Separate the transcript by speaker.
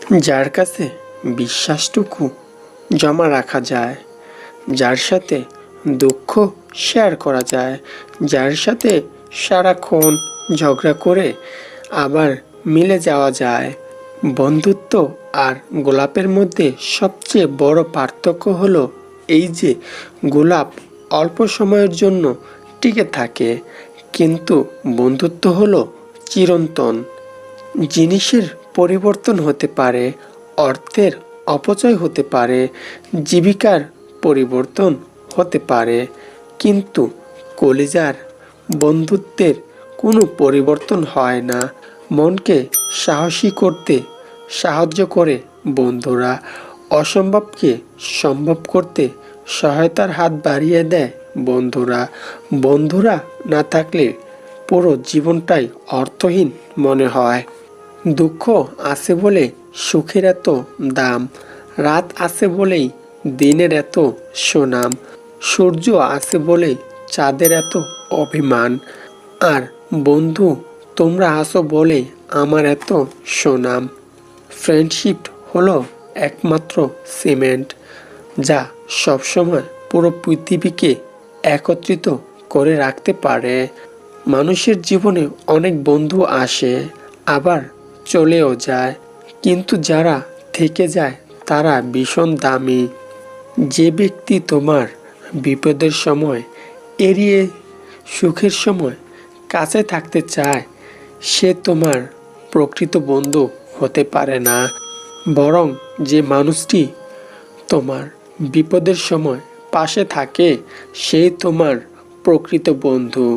Speaker 1: যার কাছে বিশ্বাসটুকু জমা রাখা যায়, যার সাথে দুঃখ শেয়ার করা যায়, যার সাথে সারাক্ষণ ঝগড়া করে আবার মিলে যাওয়া যায়। বন্ধুত্ব আর গোলাপের মধ্যে সবচেয়ে বড় পার্থক্য হলো এই যে গোলাপ অল্প সময়ের জন্য টিকে থাকে, কিন্তু বন্ধুত্ব হলো চিরন্তন। জিনিসের পরিবর্তন হতে পারে, অর্থের অপচয় হতে পারে, জীবিকার পরিবর্তন হতে পারে, কিন্তু কলিজার বন্ধুত্বের কোনো পরিবর্তন হয় না। মনকে সাহসী করতে সাহায্য করে বন্ধুরা, অসম্ভবকে সম্ভব করতে সহায়তার হাত বাড়িয়ে দেয় বন্ধুরা। বন্ধুরা না থাকলে পুরো জীবনটাই অর্থহীন মনে হয়। দুঃখ আছে বলে সুখের এত দাম, রাত আছে বলেই দিনের এত সুনাম, সূর্য আছে বলেই চাঁদের এত অভিমান, আর বন্ধু তোমরা আছো বলে আমার এত সুনাম। ফ্রেন্ডশিপ হলো একমাত্র সিমেন্ট যা সবসময় পুরো পৃথিবীকে একত্রিত করে রাখতে পারে। মানুষের জীবনে অনেক বন্ধু আসে, আবার চলেও যায়, কিন্তু যারা থেকে যায় তারা ভীষণ দামি। যে ব্যক্তি তোমার বিপদের সময় এড়িয়ে সুখের সময় কাছে থাকতে চায়, সে তোমার প্রকৃত বন্ধু হতে পারে না। বরং যে মানুষটি তোমার বিপদের সময় পাশে থাকে, সেই তোমার প্রকৃত বন্ধু।